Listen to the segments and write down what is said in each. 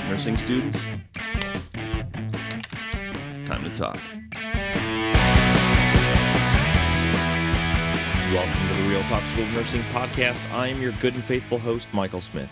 Nursing students, time to talk. Welcome to the Real Talk School of Nursing podcast. I am your good and faithful host, Michael Smith.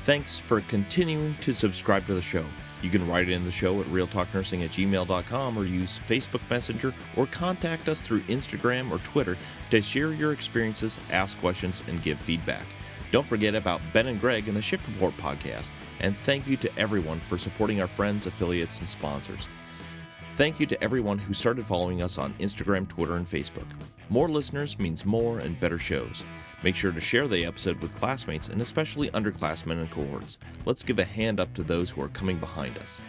Thanks for continuing to subscribe to the show. You can write in the show at realtalknursing@gmail.com or use Facebook Messenger or contact us through Instagram or Twitter to share your experiences, ask questions, and give feedback. Don't forget about Ben and Greg and the Shift Report podcast. And thank you to everyone for supporting our friends, affiliates, and sponsors. Thank you to everyone who started following us on Instagram, Twitter, and Facebook. More listeners means more and better shows. Make sure to share the episode with classmates and especially underclassmen and cohorts. Let's give a hand up to those who are coming behind us.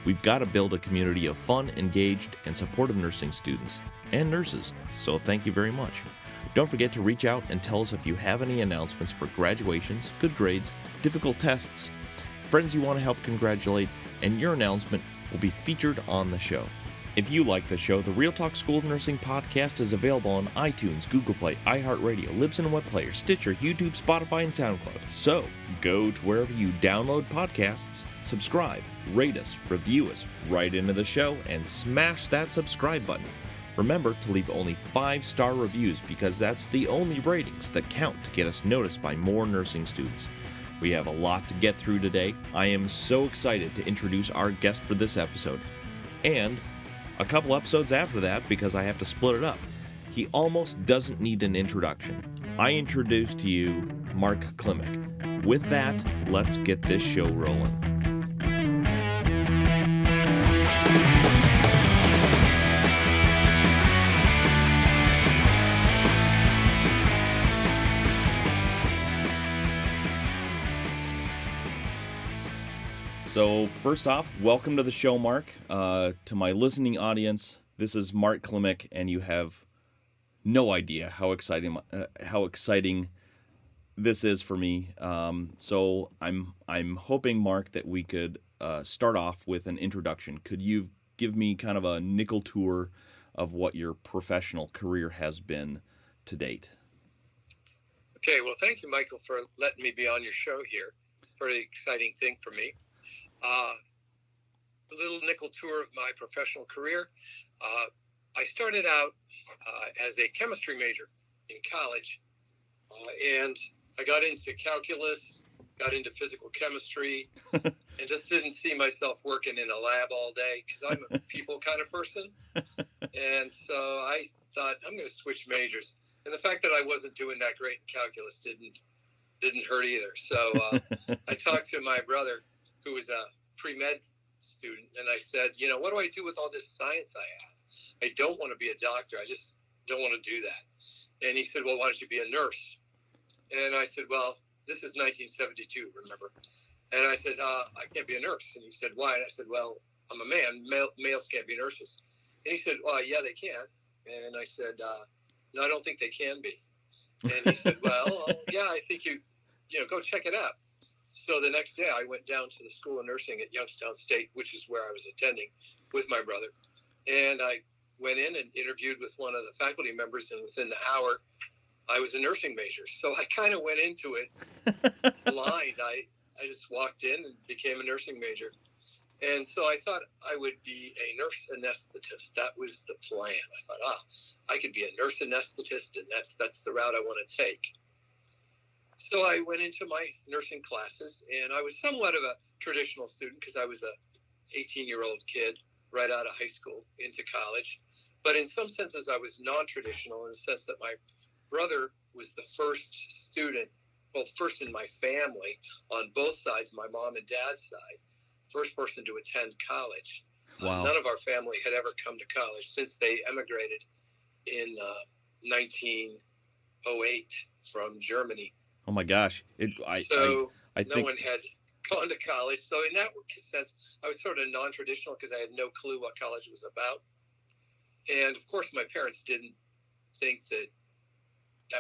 We've got to build a community of fun, engaged, and supportive nursing students and nurses, so thank you very much. Don't forget to reach out and tell us if you have any announcements for graduations, good grades, difficult tests, friends you want to help congratulate, and your announcement will be featured on the show. If you like the show, the Real Talk School of Nursing podcast is available on iTunes, Google Play, iHeartRadio, Libsyn Web Player, Stitcher, YouTube, Spotify, and SoundCloud. So, go to wherever you download podcasts, subscribe, rate us, review us, write into the show, and smash that subscribe button. Remember to leave only 5-star reviews because that's the only ratings that count to get us noticed by more nursing students. We have a lot to get through today. I am so excited to introduce our guest for this episode. And a couple episodes after that because I have to split it up. He almost doesn't need an introduction. I introduce to you Mark Klimek. With that, let's get this show rolling. So first off, welcome to the show, Mark. To my listening audience, this is Mark Klimek, and you have no idea how exciting this is for me. So I'm hoping, Mark, that we could start off with an introduction. Could you give me kind of a nickel tour of what your professional career has been to date? Okay, well, thank you, Michael, for letting me be on your show here. It's a pretty exciting thing for me. A little nickel tour of my professional career. I started out as a chemistry major in college, and I got into calculus, got into physical chemistry, and just didn't see myself working in a lab all day because I'm a people kind of person. And so I thought, I'm going to switch majors. And the fact that I wasn't doing that great in calculus didn't hurt either. So I talked to my brother, who was a pre-med student, and I said, what do I do with all this science I have? I don't want to be a doctor. I just don't want to do that. And he said, well, why don't you be a nurse? And I said, well, this is 1972, remember? And I said, I can't be a nurse. And he said, why? And I said, well, I'm a man. Males can't be nurses. And he said, well, yeah, they can. And I said, no, I don't think they can be. And he said, well, yeah, I think you go check it out. So the next day I went down to the School of Nursing at Youngstown State, which is where I was attending with my brother. And I went in and interviewed with one of the faculty members, and within the hour, I was a nursing major. So I kind of went into it blind. I just walked in and became a nursing major. And so I thought I would be a nurse anesthetist. That was the plan. I thought, I could be a nurse anesthetist, and that's the route I want to take. So I went into my nursing classes, and I was somewhat of a traditional student because I was a 18-year-old kid right out of high school into college. But in some senses, I was non-traditional in the sense that my brother was the first student, well, first in my family on both sides, my mom and dad's side, first person to attend college. Wow. None of our family had ever come to college since they emigrated in 1908 from Germany. Oh my gosh! I no think one had gone to college. So in that sense, I was sort of non-traditional because I had no clue what college was about. And of course, my parents didn't think that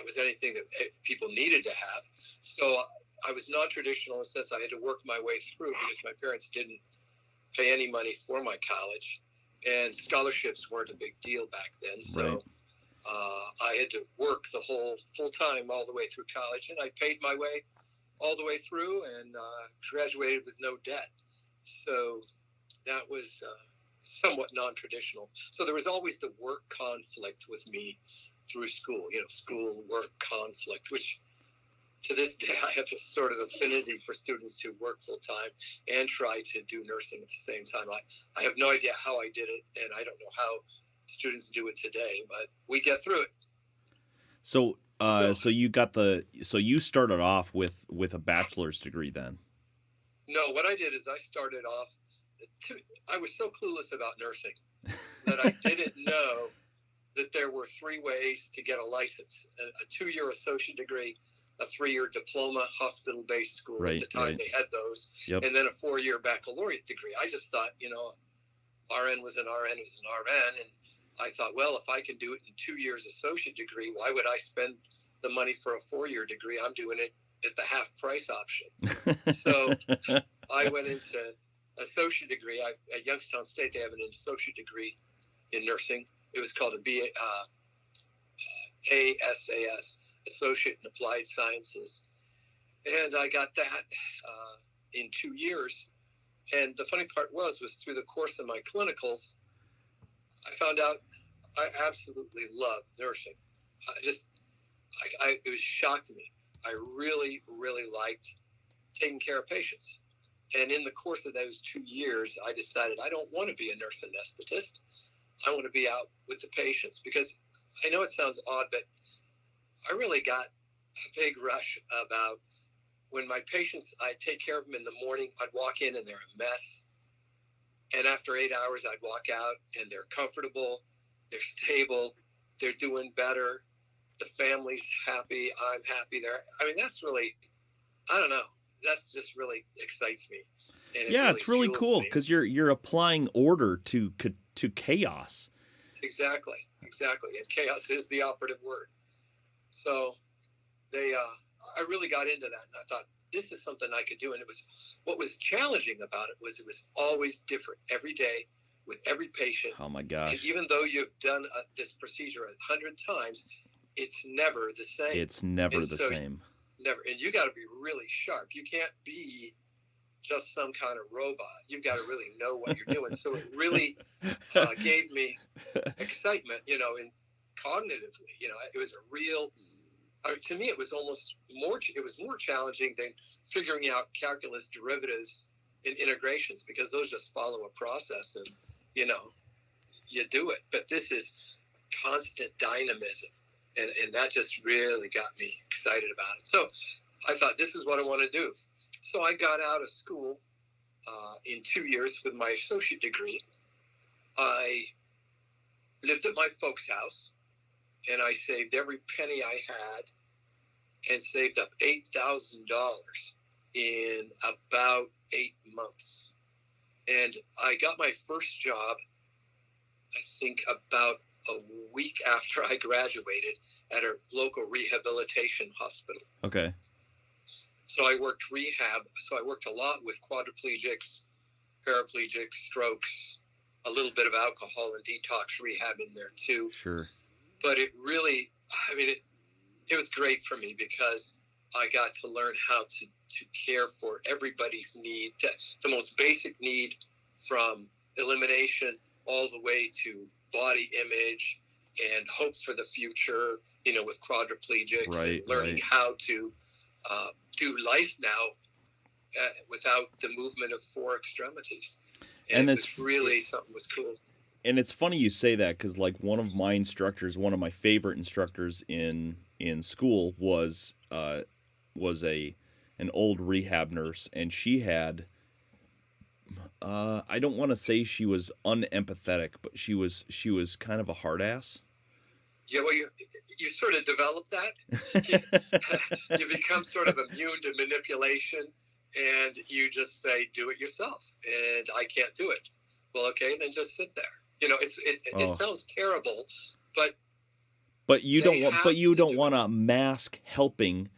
was anything that people needed to have. So I was non-traditional in the sense I had to work my way through because my parents didn't pay any money for my college, and scholarships weren't a big deal back then. So. Right. I had to work the whole full time all the way through college, and I paid my way all the way through and graduated with no debt. So that was somewhat non-traditional. So there was always the work conflict with me through school, school work conflict, which to this day I have a sort of affinity for students who work full-time and try to do nursing at the same time. I have no idea how I did it, and I don't know how students do it today, but we get through it. So you started off with a bachelor's degree then? No, what I did is I started off, I was so clueless about nursing that I didn't know that there were 3 ways to get a license: a 2-year associate degree, a 3-year diploma, hospital-based school. At the time, they had those, and then a 4-year baccalaureate degree. I just thought, RN was an RN was an RN, and I thought, well, if I can do it in 2 years associate degree, why would I spend the money for a 4-year degree? I'm doing it at the half price option. So I went into associate degree. At Youngstown State, they have an associate degree in nursing. It was called a ASAS, Associate in Applied Sciences. And I got that in 2 years. And the funny part was through the course of my clinicals, I found out I absolutely loved nursing. It was shocked me. I really, really liked taking care of patients. And in the course of those 2 years, I decided I don't want to be a nurse anesthetist. I want to be out with the patients, because I know it sounds odd, but I really got a big rush about when my patients, I'd take care of them in the morning. I'd walk in and they're a mess. And after 8 hours, I'd walk out and they're comfortable, they're stable, they're doing better. The family's happy, I'm happy. That's really, I don't know. That's just really excites me. And it's really cool because you're applying order to chaos. Exactly. And chaos is the operative word. So I really got into that, and I thought, this is something I could do. And what was challenging about it was always different every day with every patient. Oh my gosh. And even though you've done this procedure 100 times, it's never the same. It's never the same. Never. And you got to be really sharp. You can't be just some kind of robot. You've got to really know what you're doing. So it really gave me excitement, and cognitively, it was a real, to me, it was more challenging than figuring out calculus derivatives and integrations, because those just follow a process and, you do it. But this is constant dynamism. And that just really got me excited about it. So I thought, this is what I want to do. So I got out of school in 2 years with my associate degree. I lived at my folks' house, and I saved every penny I had and saved up $8,000 in about 8 months. And I got my first job, I think, about a week after I graduated at a local rehabilitation hospital. Okay. So I worked rehab. So I worked a lot with quadriplegics, paraplegics, strokes, a little bit of alcohol and detox rehab in there too. Sure. But it really, it was great for me, because I got to learn how to care for everybody's need, the most basic need, from elimination all the way to body image and hope for the future, with quadriplegics, learning how to do life now without the movement of 4 extremities. And it's really something was cool. And it's funny you say that, because like one of my favorite instructors in school was an old rehab nurse, and she had, I don't want to say she was unempathetic, but she was kind of a hard ass. Yeah, well, you sort of develop that. You become sort of immune to manipulation, and you just say, do it yourself. And I can't do it. Well, okay, then just sit there. It sounds terrible, but you don't want to mask helping.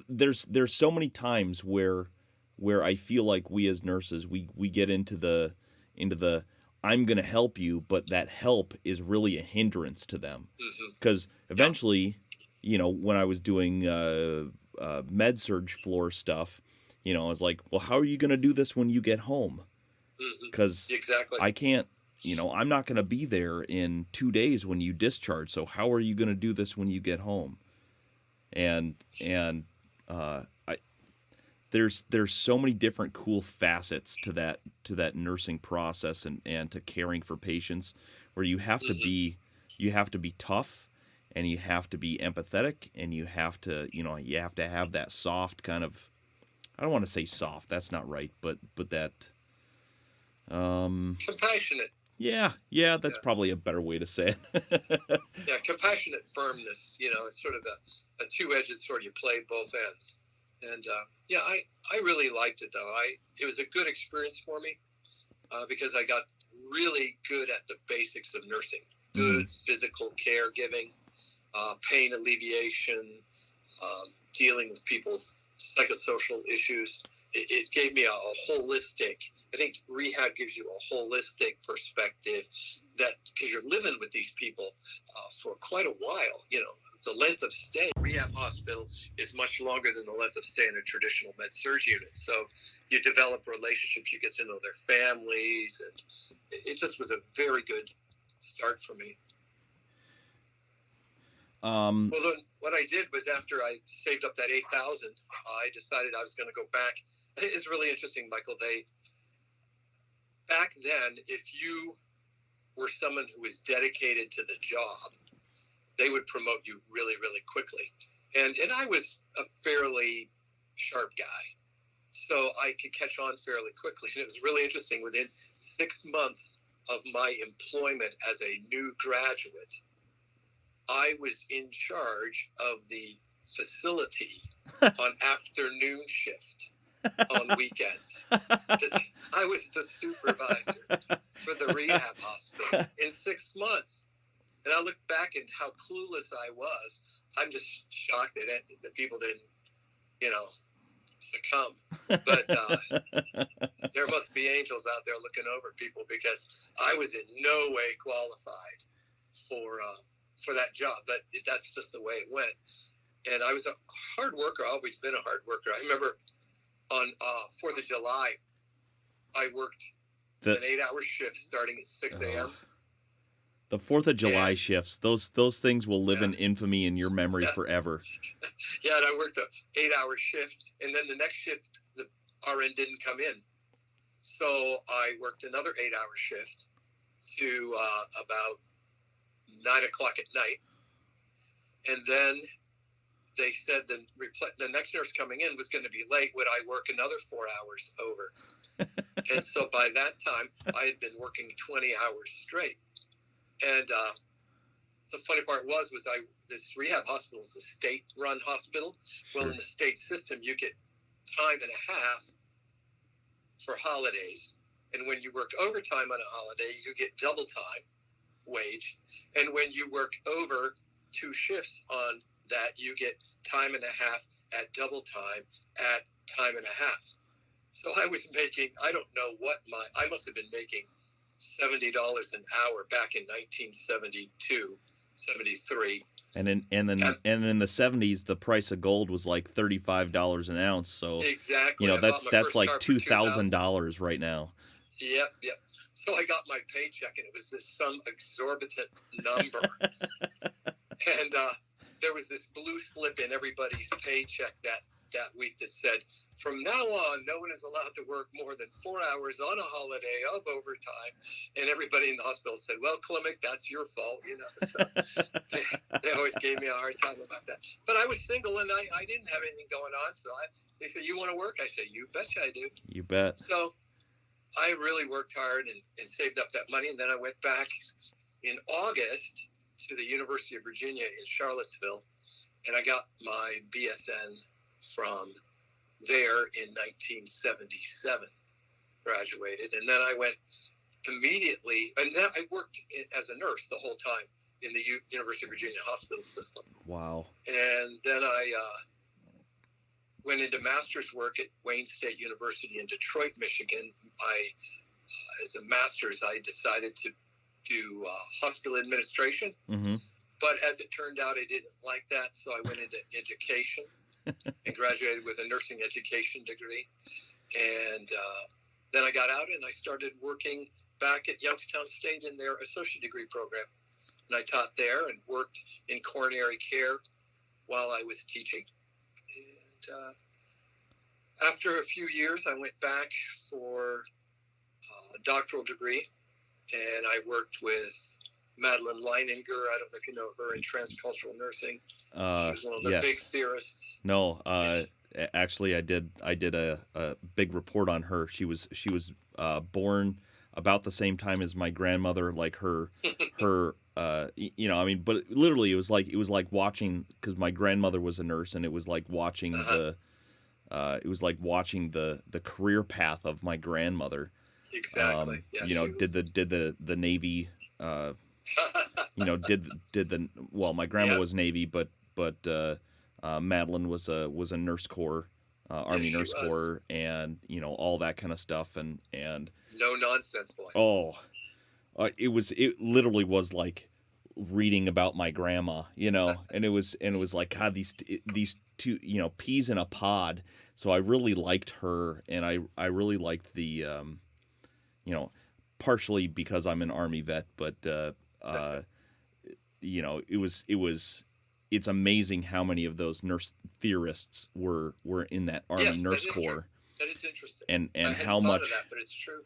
There's so many times where I feel like we as nurses, we get into the I'm going to help you, but that help is really a hindrance to them. Because eventually, when I was doing med surg floor stuff, You know, it's like, well, how are you going to do this when you get home? Because exactly. I can't, I'm not going to be there in 2 days when you discharge. So how are you going to do this when you get home? And there's so many different cool facets to that nursing process and to caring for patients, where you have to be tough, and you have to be empathetic, and you have to have that soft kind of, I don't want to say soft, that's not right, but that compassionate. Yeah, that's probably a better way to say it. Yeah, compassionate firmness. It's sort of a two-edged sword. You play both ends. And I really liked it, though. It was a good experience for me because I got really good at the basics of nursing. Good physical caregiving, pain alleviation, dealing with people's psychosocial issues. It gave me a holistic, I think rehab gives you a holistic perspective, that because you're living with these people for quite a while. The length of stay in a rehab hospital is much longer than the length of stay in a traditional med-surg unit. So you develop relationships, you get to know their families, and it just was a very good start for me. Well, then what I did was, after I saved up that $8,000, I decided I was going to go back. It's really interesting, Michael. Back then, if you were someone who was dedicated to the job, they would promote you really, really quickly. And I was a fairly sharp guy, so I could catch on fairly quickly. And it was really interesting. Within 6 months of my employment as a new graduate, I was in charge of the facility on afternoon shift on weekends. I was the supervisor for the rehab hospital in 6 months. And I look back at how clueless I was. I'm just shocked that people didn't, succumb. But there must be angels out there looking over people, because I was in no way qualified for that job. But that's just the way it went. And I was a hard worker. I've always been a hard worker. I remember on 4th of July, I worked an 8-hour shift starting at 6 a.m. The 4th of July shifts, those things will live in infamy in your memory forever. Yeah, and I worked an 8-hour shift, and then the next shift, the RN didn't come in. So I worked another 8-hour shift to about 9 o'clock at night. And then they said the next nurse coming in was going to be late. Would I work another 4 hours over? And so by that time, I had been working 20 hours straight. And the funny part was this rehab hospital is a state-run hospital. Sure. Well, in the state system, you get time and a half for holidays. And when you work overtime on a holiday, you get double time wage. And when you work over 2 shifts on that, you get time and a half at double time at time and a half. So I was making, I don't know what I must have been making $70 an hour back in 1972, 73. And in the 70s, the price of gold was like $35 an ounce. So exactly, that's like $2,000 right now. Yep. So I got my paycheck, and it was some exorbitant number. And there was this blue slip in everybody's paycheck that week that said, from now on, no one is allowed to work more than 4 hours on a holiday of overtime. And everybody in the hospital said, well, Klimek, that's your fault, So they always gave me a hard time about that. But I was single, and I didn't have anything going on. So they said, you want to work? I said, you betcha I do. You bet. So I really worked hard and saved up that money. And then I went back in August to the University of Virginia in Charlottesville, and I got my BSN from there in 1977, graduated. And then I went immediately, and then I worked as a nurse the whole time in the University of Virginia hospital system. Wow. And then I went into master's work at Wayne State University in Detroit, Michigan. As a master's, I decided to do hospital administration. Mm-hmm. But as it turned out, I didn't like that, so I went into education and graduated with a nursing education degree. And then I got out and I started working back at Youngstown State in their associate degree program. And I taught there and worked in coronary care while I was teaching. And after a few years, I went back for a doctoral degree, and I worked with Madeline Leininger. I don't know if you know her in transcultural nursing. She was one of the big theorists. No, actually, I did a big report on her. She was born about the same time as my grandmother. Like her, but literally, it was like watching, because my grandmother was a nurse, and it was like watching the career path of my grandmother. Exactly. Did the Navy. My grandma was Navy, but Madeline was a nurse corps, Army nurse corps, and all that kind of stuff, and no nonsense boy. It literally was like reading about my grandma, and it was like, God, these two, peas in a pod. So I really liked her, and I really liked the partially because I'm an Army vet, but it's amazing how many of those nurse theorists were in that Army nurse corps. That is interesting. And I how much of that, but it's true.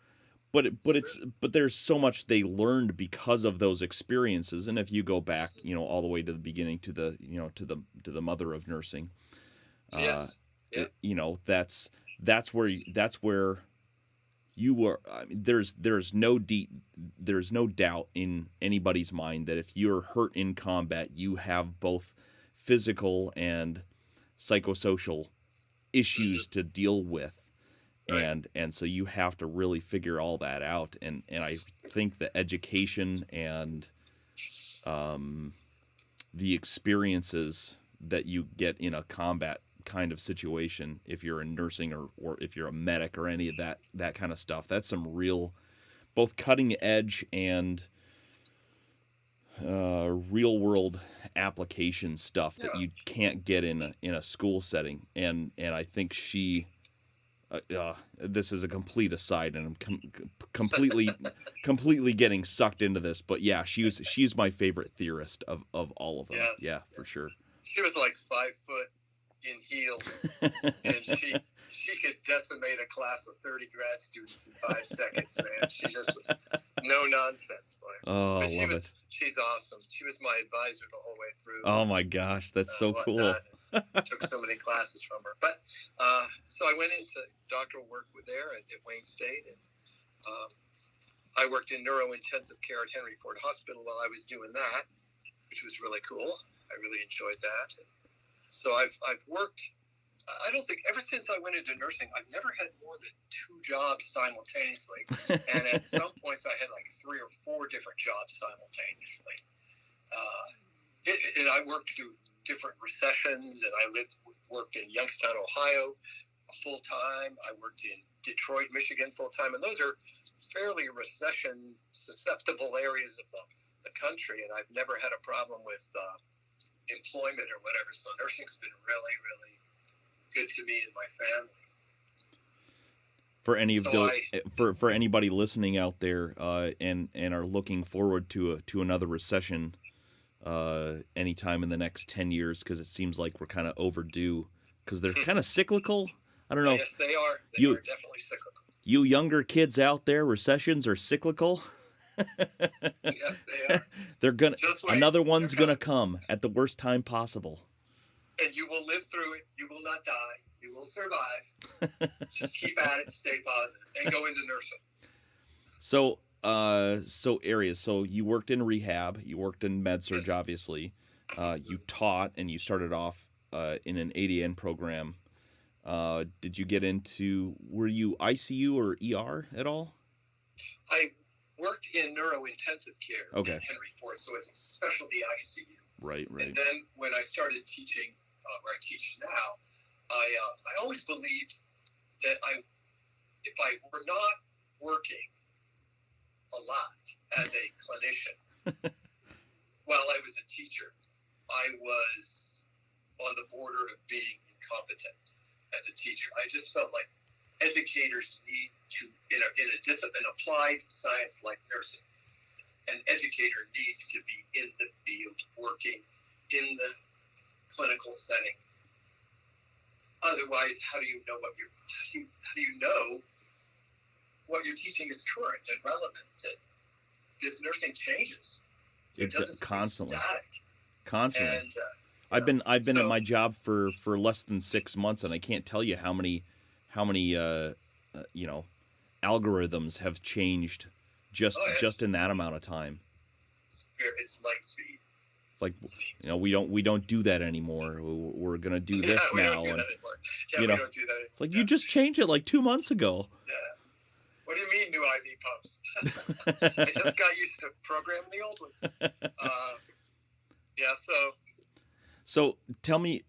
But there's so much they learned because of those experiences. And if you go back, all the way to the beginning, to the to the mother of nursing, that's where you were. I mean, there's no doubt in anybody's mind that if you're hurt in combat, you have both physical and psychosocial issues to deal with. Right. And so you have to really figure all that out. And I think the education and the experiences that you get in a combat kind of situation, if you're in nursing or if you're a medic or any of that kind of stuff, that's some real both cutting edge and real world application stuff that you can't get in a school setting. And I think she this is a complete aside, and I'm completely getting sucked into this, but yeah, she's my favorite theorist of all of them. Yes. Yeah, for sure. She was like 5 foot in heels, and she could decimate a class of 30 grad students in 5 seconds, man. She just was no nonsense, boy. Oh, but I love it. She's awesome. She was my advisor the whole way through. Oh my gosh, that's so cool. Took so many classes from her. But so I went into doctoral work with there at Wayne State, and I worked in neurointensive care at Henry Ford Hospital while I was doing that, which was really cool. I really enjoyed that. So I've worked, I don't think, ever since I went into nursing, I've never had more than 2 jobs simultaneously. And at some points I had like 3 or 4 different jobs simultaneously. And I worked through different recessions, and I worked in Youngstown, Ohio full-time. I worked in Detroit, Michigan full-time. And those are fairly recession-susceptible areas of the country. And I've never had a problem with employment or whatever. So nursing's been really, really good to me and my family. For any of for anybody listening out there and are looking forward to another recession anytime in the next 10 years, because it seems like we're kind of overdue, because they're kind of cyclical. I don't know. Yes, they are. They are definitely cyclical. You younger kids out there, recessions are cyclical. Yes, they are. They're gonna. Another one's gonna come at the worst time possible. And you will live through it. You will not die. You will survive. Just keep at it. Stay positive, and go into nursing. So areas. So you worked in rehab. You worked in med surg, obviously. You taught, and you started off in an ADN program. Did you get into? Were you ICU or ER at all? I worked in neurointensive care at Henry Ford, so it's a specialty ICU. Right. And then when I started teaching, where I teach now, I always believed that if I were not working a lot as a clinician, while I was a teacher, I was on the border of being incompetent as a teacher. I just felt like educators need to, in a discipline, applied science like nursing, an educator needs to be in the field, working in the clinical setting. Otherwise, how do you know what you're teaching is current and relevant? Because nursing changes. It doesn't constantly. stay static. Constantly. And, I've been at my job for less than 6 months, and I can't tell you how many algorithms have changed just in that amount of time. It's light speed. It's like, we don't do that anymore. We're gonna do this we now. Don't do that anymore. Yeah, we don't do that anymore. It's like, you just changed it like 2 months ago. Yeah. What do you mean, new IV pumps? I just got used to programming the old ones. So tell me,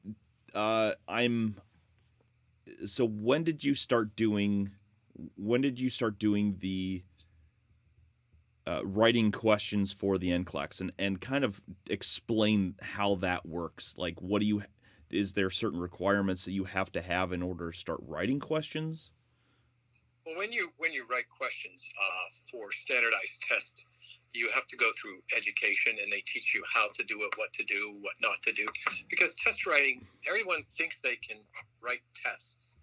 so when did you start doing the writing questions for the NCLEX, and kind of explain how that works? Like, is there certain requirements that you have to have in order to start writing questions? Well, when you write questions for standardized tests, you have to go through education, and they teach you how to do it, what to do, what not to do. Because test writing, everyone thinks they can write tests,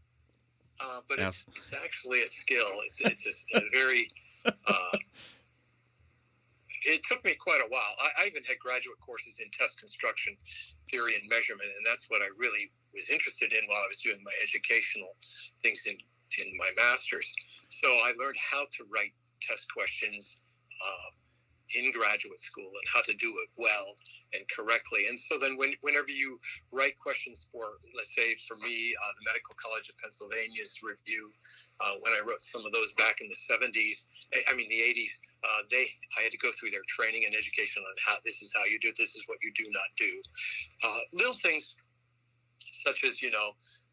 but it's actually a skill. It's a very it took me quite a while. I even had graduate courses in test construction, theory, and measurement, and that's what I really was interested in while I was doing my educational things in my master's. So I learned how to write test questions in graduate school and how to do it well and correctly. And so then whenever you write questions for, let's say for me, the Medical College of Pennsylvania's review, when I wrote some of those back in the 70s, the 80s, I had to go through their training and education on how this is how you do it, this is what you do not do. Little things such as,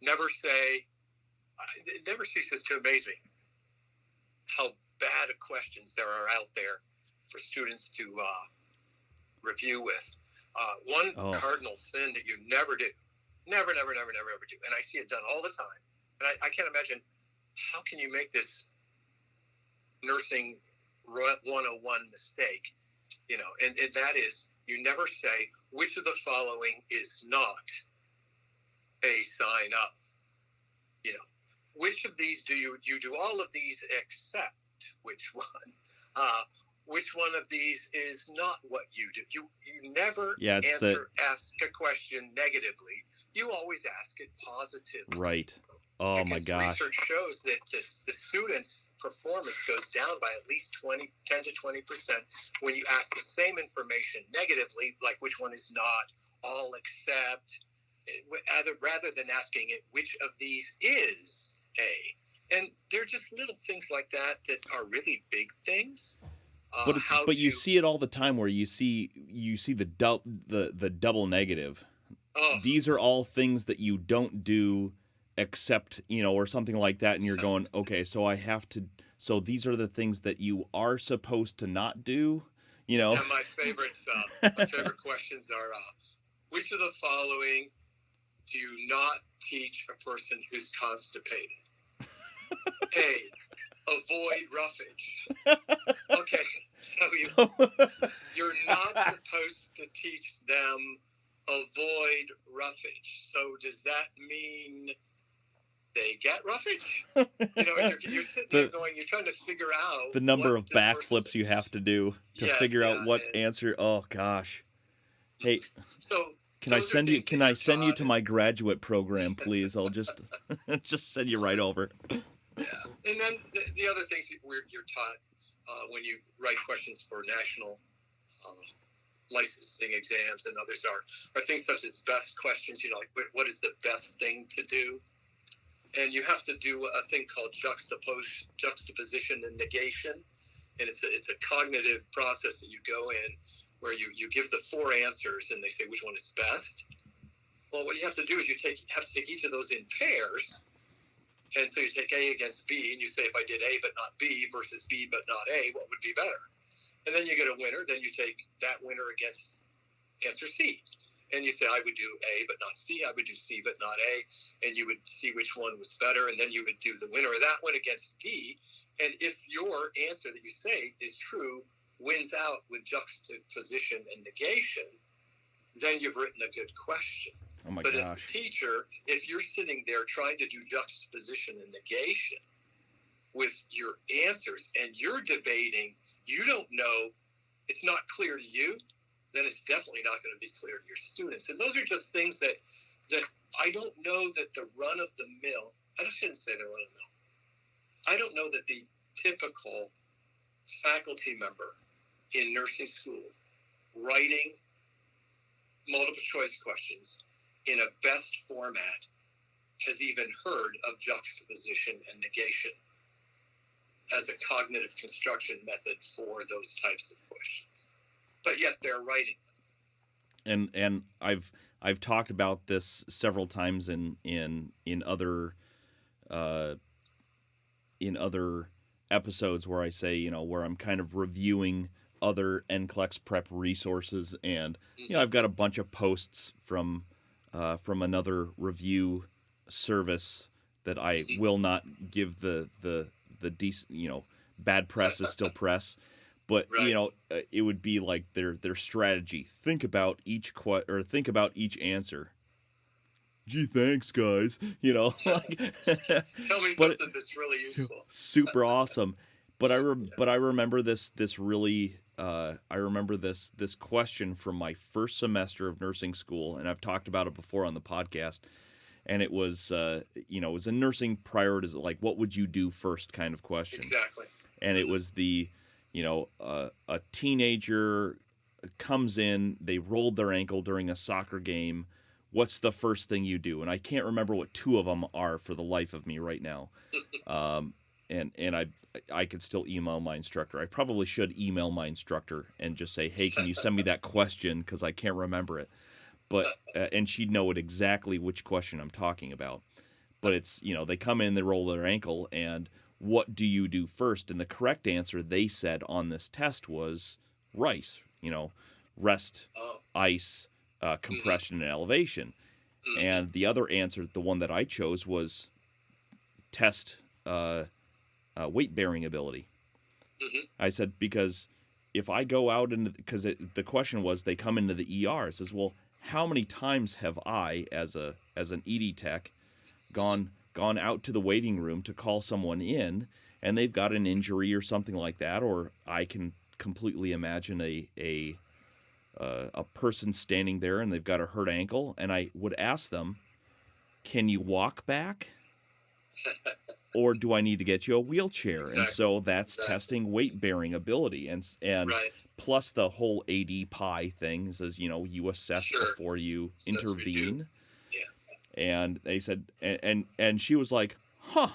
never say, it never ceases to amaze me how bad of questions there are out there for students to review with. One cardinal sin that you never do, never do, and I see it done all the time, and I can't imagine, how can you make this nursing 101 mistake, and that is, you never say, which of the following is not a sign of, which of these do you do all of these except which one? Which one of these is not what you do? You never ask a question negatively. You always ask it positively. Right. Oh, because my gosh. Research shows that the students' performance goes down by at least 10 to 20% when you ask the same information negatively, like which one is not, all except, rather than asking it, which of these is A. And they're just little things like that are really big things. But you see it all the time, where you see the double negative. These are all things that you don't do, except, or something like that, and you're going, okay, so I have to. So these are the things that you are supposed to not do. Yeah, my favorite questions are, which of the following do you not teach a person who's constipated? A, avoid roughage. Okay, so you're not supposed to teach them avoid roughage. So does that mean they get roughage? You're sitting there going, you're trying to figure out the number of backflips you have to do to figure out what answer. Oh gosh. Hey. So can I send you to my graduate program, please? I'll just send you right over. Yeah, and then the other things you're taught when you write questions for national licensing exams and others are things such as best questions. Like what is the best thing to do, and you have to do a thing called juxtaposition and negation, and it's a cognitive process that you go in where you give the 4 answers and they say which one is best. Well, what you have to do is you have to take each of those in pairs. And so you take A against B, and you say, if I did A but not B versus B but not A, what would be better? And then you get a winner. Then you take that winner against answer C. And you say, I would do A, but not C. I would do C, but not A. And you would see which one was better. And then you would do the winner of that one against D. And if your answer that you say is true, wins out with juxtaposition and negation, then you've written a good question. Oh my but gosh. as a teacher, if you're sitting there trying to do juxtaposition and negation with your answers and you're debating, you don't know, it's not clear to you, then it's definitely not going to be clear to your students. And those are just things that I don't know that the run of the mill, I shouldn't say the run of the mill. I don't know that the typical faculty member in nursing school writing multiple choice questions in a best format has even heard of juxtaposition and negation as a cognitive construction method for those types of questions. But yet they're writing them. And I've talked about this several times in other episodes where I say, where I'm kind of reviewing other NCLEX prep resources, and I've got a bunch of posts from another review service that I will not give the decent, bad press is still press. But right. It would be like their strategy. Think about each answer. Gee, thanks, guys. Tell me something that's really useful. Super awesome. But I remember this really. I remember this question from my first semester of nursing school, and I've talked about it before on the podcast. And it was, it was a nursing priority, like what would you do first kind of question. Exactly. And it was the. A teenager comes in, they rolled their ankle during a soccer game. What's the first thing you do? And I can't remember what two of them are for the life of me right now. And I could still email my instructor. I probably should email my instructor and just say, hey, can you send me that question? Because I can't remember it. But and she'd know it exactly which question I'm talking about. But it's, they come in, they roll their ankle, and what do you do first? And the correct answer they said on this test was rice, rest, ice, compression, and elevation. And the other answer, the one that I chose, was test weight-bearing ability. I said, because if I go out because the question was, they come into the ER. It says, well, how many times have I, as an ED tech, gone out to the waiting room to call someone in, and they've got an injury or something like that, or I can completely imagine a person standing there and they've got a hurt ankle, and I would ask them, can you walk back? Or do I need to get you a wheelchair? Exactly. And so that's testing weight-bearing ability, and right. Plus the whole AD PI thing says, you assess before you intervene. And they said, and she was like, huh.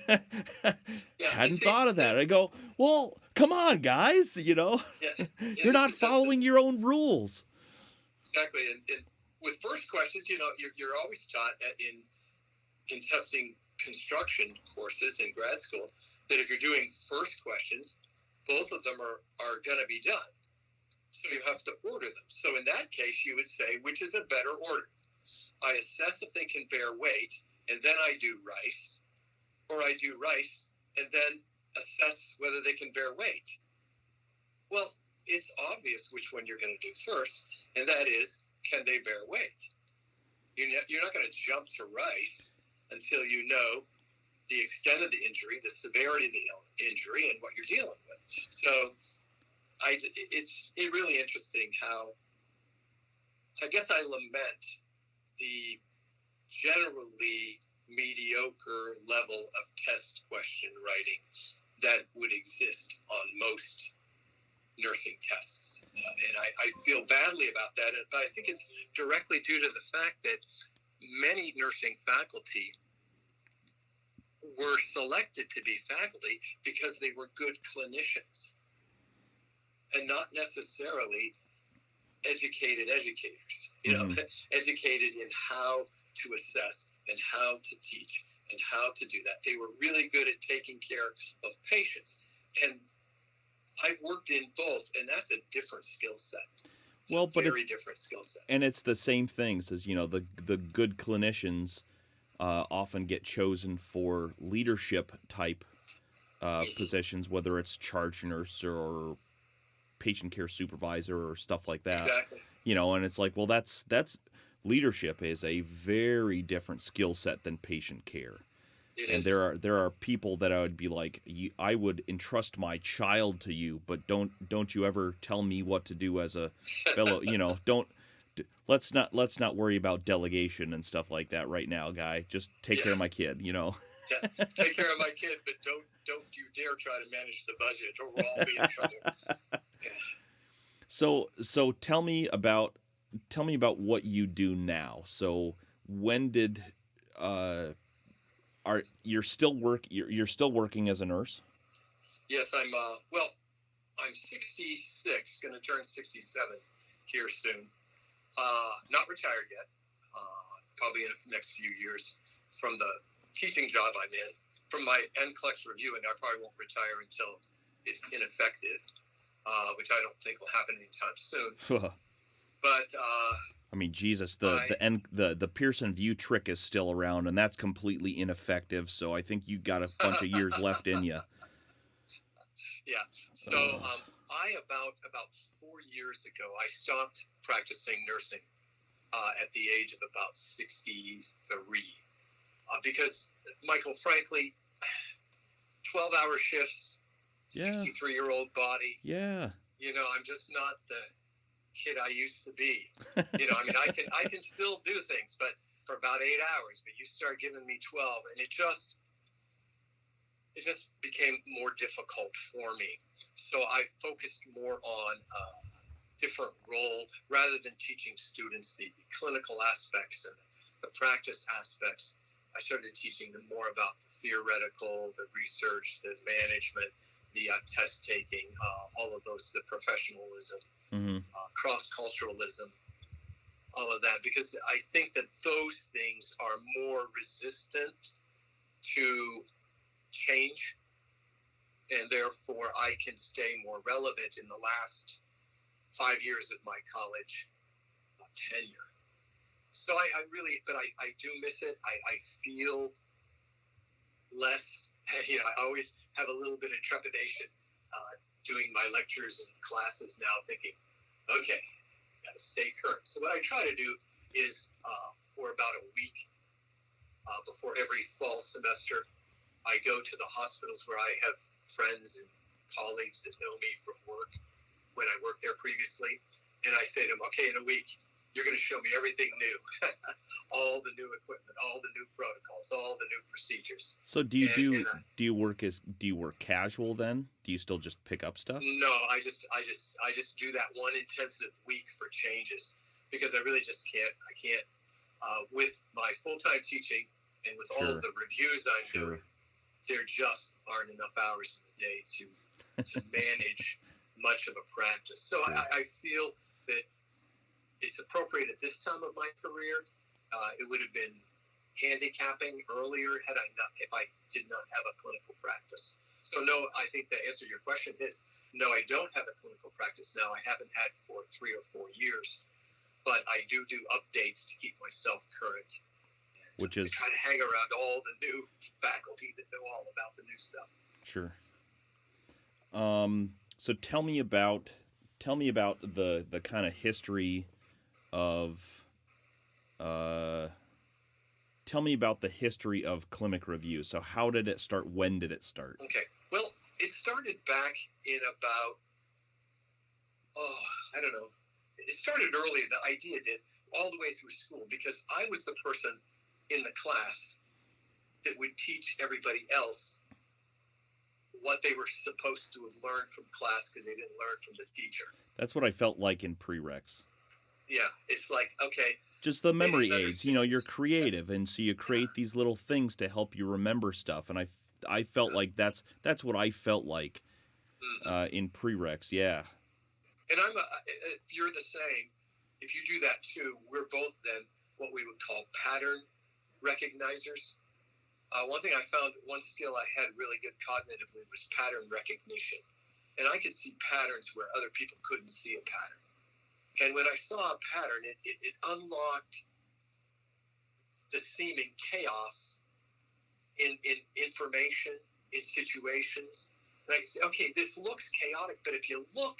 Hadn't thought of that. I go, well, come on, guys, you're not following your own rules. Exactly. And with first questions, you're always taught in testing construction courses in grad school that if you're doing first questions, both of them are going to be done. So you have to order them. So in that case, you would say, which is a better order? I assess if they can bear weight, and then I do rice, or I do rice, and then assess whether they can bear weight. Well, it's obvious which one you're going to do first, and that is, can they bear weight? You're not going to jump to rice until you know the extent of the injury, the severity of the injury, and what you're dealing with. So it's really interesting how, I guess I lament the generally mediocre level of test question writing that would exist on most nursing tests. And I feel badly about that, but I think it's directly due to the fact that many nursing faculty were selected to be faculty because they were good clinicians and not necessarily educated educators, educated in how to assess and how to teach and how to do that. They were really good at taking care of patients. And I've worked in both, and that's a different skill set. Well, but very different skill set. And it's the same things as, the good clinicians often get chosen for leadership type positions, whether it's charge nurse or patient care supervisor or stuff like that. Exactly. And it's like, well, that's leadership is a very different skill set than patient care. There are people that I would be like, I would entrust my child to you, but don't you ever tell me what to do as a fellow. Let's not worry about delegation and stuff like that right now, guy. Just take care of my kid. Take care of my kid, but don't you dare try to manage the budget, or we'll all be in trouble. Yeah. So tell me about what you do now. So when did you're still working as a nurse? Yes, I'm 66, going to turn 67 here soon. Not retired yet. Probably in the next few years from the teaching job I'm in. From my NCLEX review, and I probably won't retire until it's ineffective, which I don't think will happen anytime soon. But I mean, Jesus, the Pearson VUE trick is still around, and that's completely ineffective. So I think you got a bunch of years left in you. Yeah. So I about 4 years ago, I stopped practicing nursing at the age of about 63, because, Michael, frankly, 12-hour shifts, 63-year-old body. Yeah. I'm just not the kid I used to be. I can still do things, but for about 8 hours. But you start giving me 12, and it just became more difficult for me. So I focused more on different role rather than teaching students the clinical aspects and the practice aspects. I started teaching them more about the theoretical, the research, the management, the test taking, all of those, the professionalism, cross-culturalism, all of that, because I think that those things are more resistant to change, and therefore I can stay more relevant in the last 5 years of my college tenure. So I do miss it. I feel less, I always have a little bit of trepidation doing my lectures and classes now, thinking, okay, got to stay current. So what I try to do is for about a week before every fall semester, I go to the hospitals where I have friends and colleagues that know me from work when I worked there previously, and I say to them, okay, in a week, you're going to show me everything new, all the new equipment, all the new protocols, all the new procedures. So do you work casual then? Do you still just pick up stuff? No, I just do that one intensive week for changes, because I really just can't. I can't with my full-time teaching and with all of the reviews I'm doing. There just aren't enough hours in the day to manage much of a practice. So I feel that it's appropriate at this time of my career. It would have been handicapping earlier if I did not have a clinical practice. So no, I think the answer to your question is no, I don't have a clinical practice now. I haven't had for 3 or 4 years, but I do updates to keep myself current. Which is try to hang around all the new faculty that know all about the new stuff. Sure. So tell me about the kind of history of tell me about the history of Klimek Review. So how did it start? When did it start? Okay. Well, it started back in about I don't know. It started early. The idea did all the way through school, because I was the person in the class that would teach everybody else what they were supposed to have learned from class, because they didn't learn from the teacher. That's what I felt like in prereqs. Yeah, it's like, okay. Just the memory aids, you're creative, and so you create these little things to help you remember stuff, and I felt like that's what I felt like in prereqs, yeah. And if you're the same, if you do that too, we're both then what we would call pattern recognizers. One thing I found, one skill I had really good cognitively was pattern recognition. And I could see patterns where other people couldn't see a pattern. And when I saw a pattern, it unlocked the seeming chaos in information, in situations. And I could say, okay, this looks chaotic, but if you look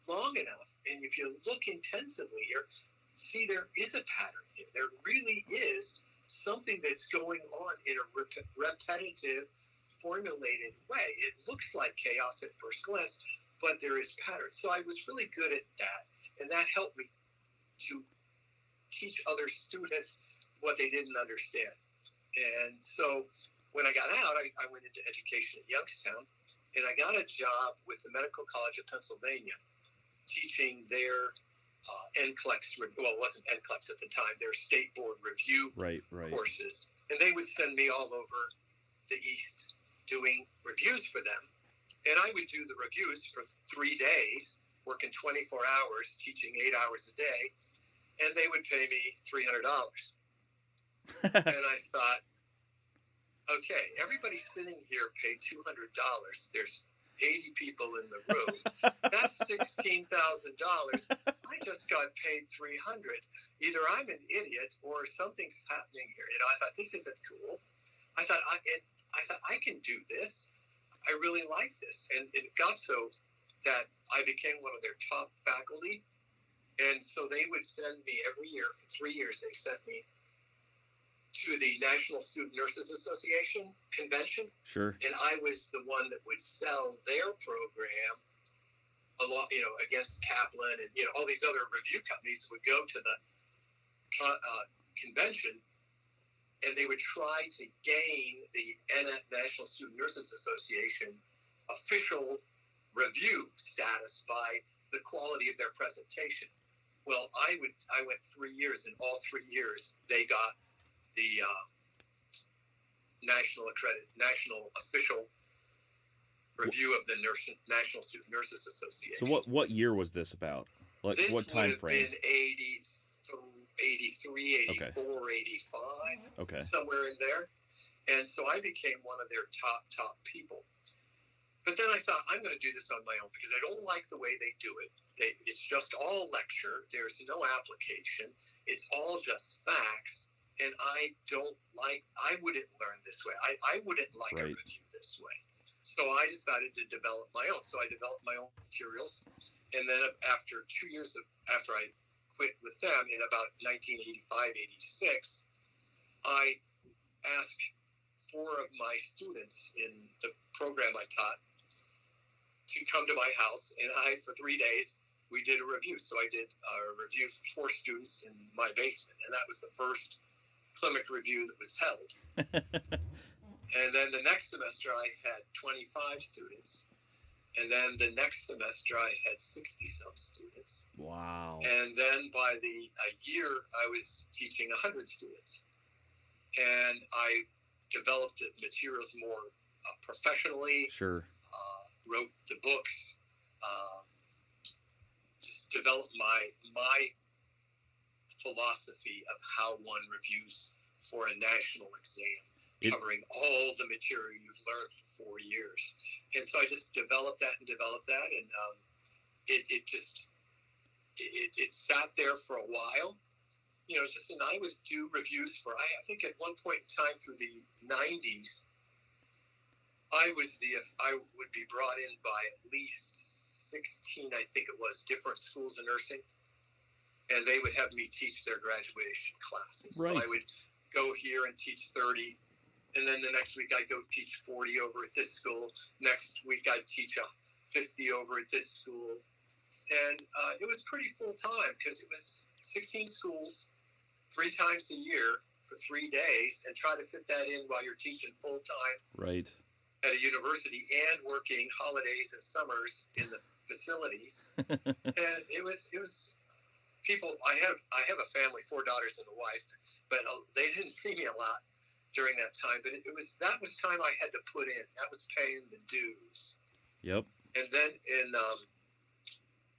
long enough and if you look intensively here, see there is a pattern here. There really is something that's going on in a repetitive, formulated way. It looks like chaos at first glance, but there is pattern. So I was really good at that, and that helped me to teach other students what they didn't understand. And so when I got out, I went into education at Youngstown, and I got a job with the Medical College of Pennsylvania, teaching their NCLEX, well, it wasn't NCLEX at the time, their state board review courses. And they would send me all over the East doing reviews for them. And I would do the reviews for 3 days, working 24 hours, teaching 8 hours a day, and they would pay me $300. And I thought, okay, everybody sitting here paid $200. There's 80 people in the room. That's $16,000. I just got paid $300. Either I'm an idiot or something's happening here. You know, I thought this isn't cool. I thought I can do this. I really like this, and it got so that I became one of their top faculty. And so they would send me every year for 3 years. They sent me to the National Student Nurses Association convention. Sure. And I was the one that would sell their program a lot, you know, against Kaplan and, you know, all these other review companies would go to the convention, and they would try to gain the National Student Nurses Association official review status by the quality of their presentation. Well, I went 3 years, and all 3 years they got the national official review of the National Student Nurses Association. So what year was this about? Like this what time frame? This would have been 83, 84, okay. 85, okay, somewhere in there. And so I became one of their top people. But then I thought, I'm going to do this on my own because I don't like the way they do it. It's just all lecture. There's no application. It's all just facts. And I wouldn't learn this way. I wouldn't like a review this way. So I decided to develop my own. So I developed my own materials. And then after 2 years after I quit with them in about 1985, 86, I asked 4 of my students in the program I taught to come to my house. And for 3 days, we did a review. So I did a review for 4 students in my basement. And that was the first Klimek review that was held. And then the next semester I had 25 students. And then the next semester I had 60-some students. Wow. And then by a year I was teaching 100 students. And I developed the materials more professionally. Sure. Wrote the books. Just developed my philosophy of how one reviews for a national exam, covering all the material you've learned for 4 years. And so I just developed that, and it sat there for a while. You know, and I would do reviews for, I think at one point in time through the 90s, I would be brought in by at least 16, I think it was, different schools of nursing. And they would have me teach their graduation classes. Right. So I would go here and teach 30. And then the next week I'd go teach 40 over at this school. Next week I'd teach 50 over at this school. And it was pretty full time because it was 16 schools 3 times a year for 3 days, and try to fit that in while you're teaching full time. Right. At a university and working holidays and summers in the facilities. And it was people. I have a family, 4 daughters and a wife, but they didn't see me a lot during that time. But that was time I had to put in. That was paying the dues. Yep. And then in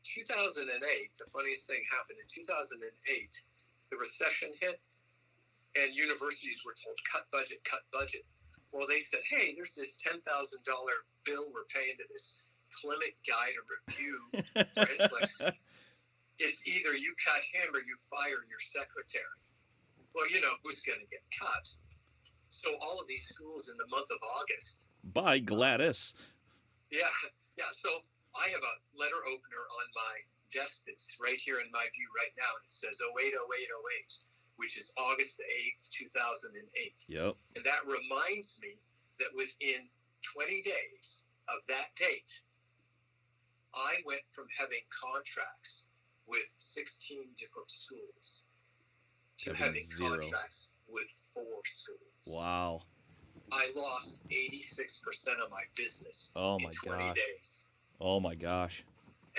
2008, the funniest thing happened. In 2008, the recession hit, and universities were told, cut budget. Well, they said, hey, there's this $10,000 bill we're paying to this Klimek guy to review for NCLEX. it's either you cut him or you fire your secretary. Well, who's going to get cut? So all of these schools in the month of August. By Gladys. Yeah. So I have a letter opener on my desk that's right here in my view right now, and it says 080808, which is August the 8th, 2008. Yep. And that reminds me that within 20 days of that date, I went from having contracts with 16 different schools to having 0 contracts with 4 schools. Wow. I lost 86% of my business in 20 days. Oh my gosh.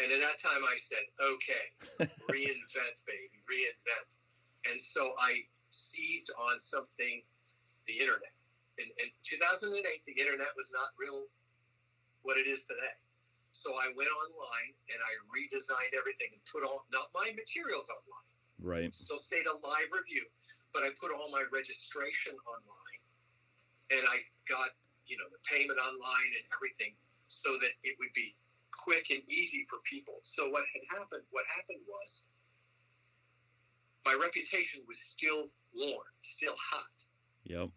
And at that time I said, okay, reinvent, baby, reinvent. And so I seized on something, the internet. In 2008, the internet was not real what it is today. So I went online and I redesigned everything and put not my materials online. Right. Still stayed a live review, but I put all my registration online, and I got, the payment online and everything so that it would be quick and easy for people. So what happened was my reputation was still warm, still hot. Yep.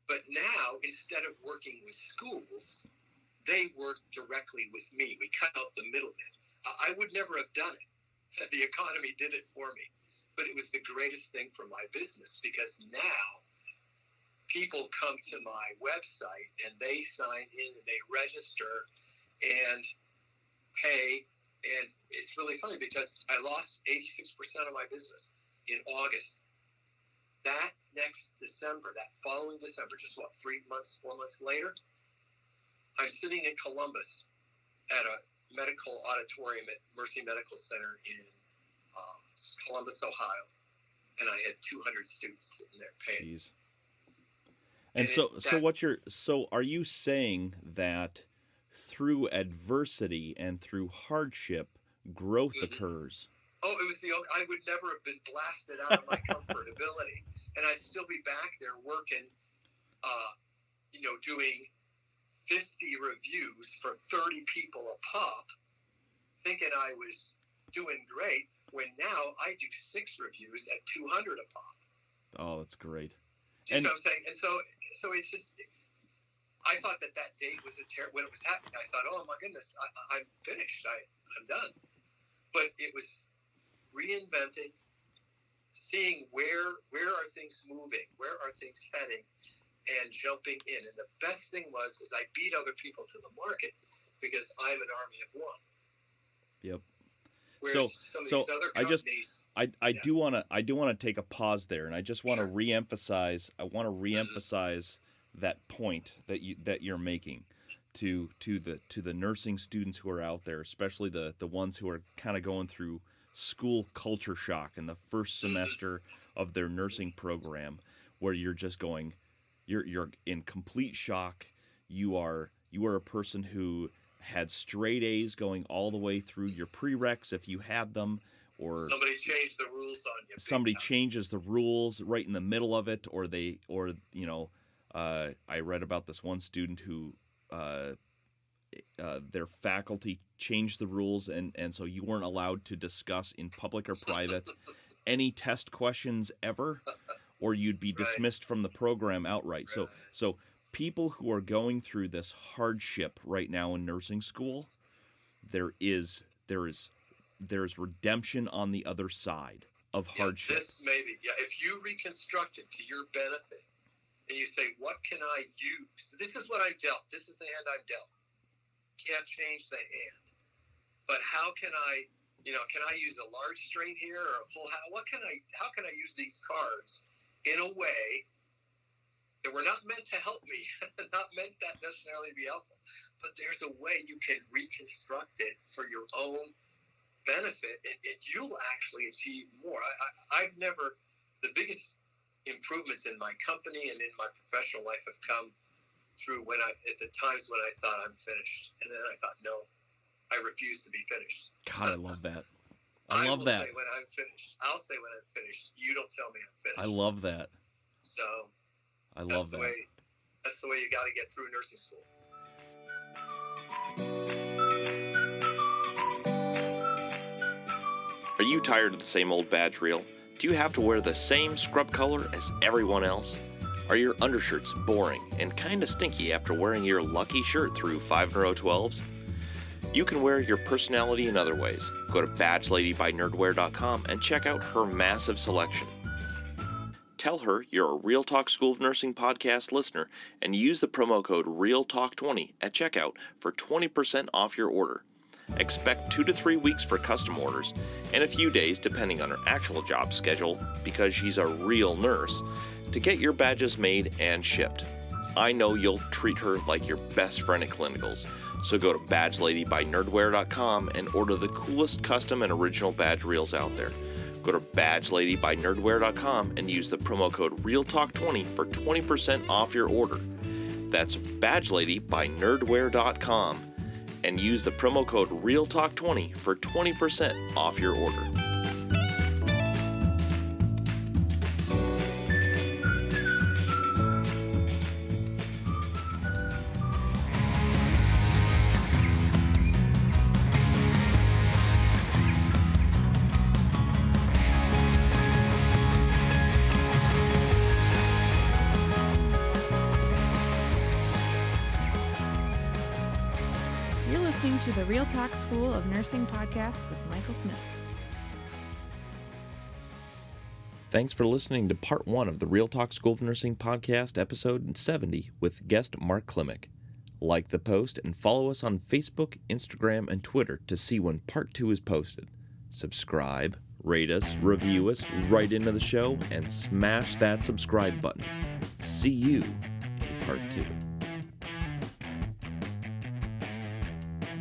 But now, instead of working with schools, they work directly with me. We cut out the middleman. I would never have done it. The economy did it for me. But it was the greatest thing for my business, because now people come to my website and they sign in and they register and pay. And it's really funny because I lost 86% of my business in August. That next December, that following December, just 4 months later, I'm sitting in Columbus at a medical auditorium at Mercy Medical Center in Columbus, Ohio, and I had 200 students sitting there paying. Jeez. And so are you saying that through adversity and through hardship, growth occurs? Oh, it was I would never have been blasted out of my comfortability, and I'd still be back there working, doing 50 reviews for 30 people a pop, thinking I was doing great, when now I do 6 reviews at 200 a pop. Oh, that's great. You know what I'm saying? And so it's just, I thought that date was when it was happening, I thought, oh my goodness, I'm finished. I'm done. But it was reinventing, seeing where are things moving, where are things heading, and jumping in. And the best thing is I beat other people to the market because I'm an army of one. Yep. Whereas some of these other companies, I do want to take a pause there, and I just want to reemphasize. I want to reemphasize that point that you're making to the nursing students who are out there, especially the ones who are kind of going through school culture shock in the first semester of their nursing program, where you're just going, you're in complete shock. You are a person who had straight A's going all the way through your prereqs if you had them, or somebody changed the rules on you. Somebody changes the rules right in the middle of it, I read about this one student who their faculty changed the rules, and so you weren't allowed to discuss in public or private any test questions ever, or you'd be dismissed from the program outright. Right. So people who are going through this hardship right now in nursing school, there's redemption on the other side of hardship. If you reconstruct it to your benefit, and you say, what can I use? This is what I'm dealt. This is the hand I'm dealt. Can't change the hand. But how can I use a large straight here or a full house? How can I use these cards in a way that were not meant to help me, not meant that necessarily to be helpful, but there's a way you can reconstruct it for your own benefit, and you'll actually achieve more. The biggest improvements in my company and in my professional life have come through at the times when I thought I'm finished, and then I thought, no, I refuse to be finished. God, I love that. I will say when I'm finished. I'll say when I'm finished. You don't tell me I'm finished. I love that. So I love that. That's the way you got to get through nursing school. Are you tired of the same old badge reel? Do you have to wear the same scrub color as everyone else? Are your undershirts boring and kinda stinky after wearing your lucky shirt through 5 in a row 12s? You can wear your personality in other ways. Go to badgeladybynerdwear.com and check out her massive selection. Tell her you're a Real Talk School of Nursing podcast listener and use the promo code REALTALK20 at checkout for 20% off your order. Expect 2 to 3 weeks for custom orders and a few days depending on her actual job schedule because she's a real nurse to get your badges made and shipped. I know you'll treat her like your best friend at clinicals, so go to badgeladybynerdwear.com and order the coolest custom and original badge reels out there. Go to badgeladybynerdwear.com and use the promo code REALTALK20 for 20% off your order. That's badgeladybynerdwear.com and use the promo code REALTALK20 for 20% off your order. To the Real Talk School of Nursing podcast with Michael Smith. Thanks for listening to part 1 of the Real Talk School of Nursing podcast, episode 70, with guest Mark Klimek. Like the post and follow us on Facebook, Instagram, and Twitter to see when part 2 is posted. Subscribe, rate us, review us, write into the show, and smash that subscribe button. See you in part 2.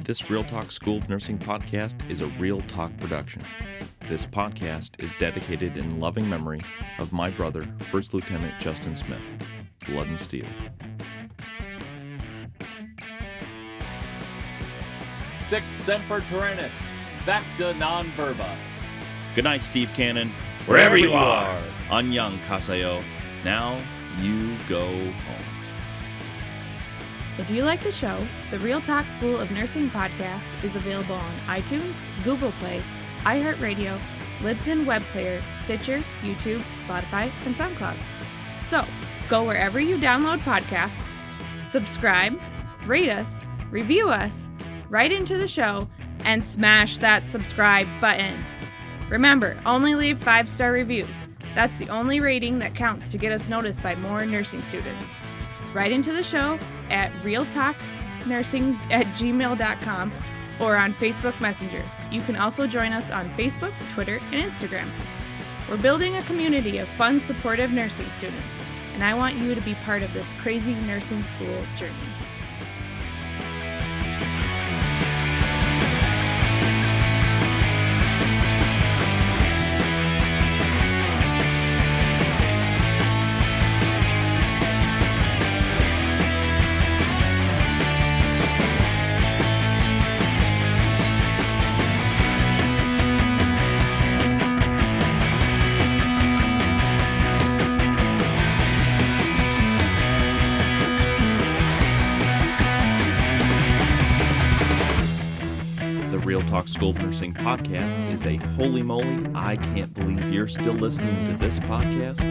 This Real Talk School of Nursing podcast is a Real Talk production. This podcast is dedicated in loving memory of my brother, First Lieutenant Justin Smith. Blood and Steel. Sic semper tyrannis, vacta non verba. Good night, Steve Cannon. Wherever you are. Annyeong kasayo. Now you go home. If you like the show, the Real Talk School of Nursing podcast is available on iTunes, Google Play, iHeartRadio, Libsyn Web Player, Stitcher, YouTube, Spotify, and SoundCloud. So, go wherever you download podcasts, subscribe, rate us, review us, write into the show, and smash that subscribe button. Remember, only leave 5-star reviews. That's the only rating that counts to get us noticed by more nursing students. Write into the show at realtalknursing@gmail.com or on Facebook Messenger. You can also join us on Facebook, Twitter, and Instagram. We're building a community of fun, supportive nursing students, and I want you to be part of this crazy nursing school journey. School of Nursing podcast is a holy moly, I can't believe you're still listening to this podcast.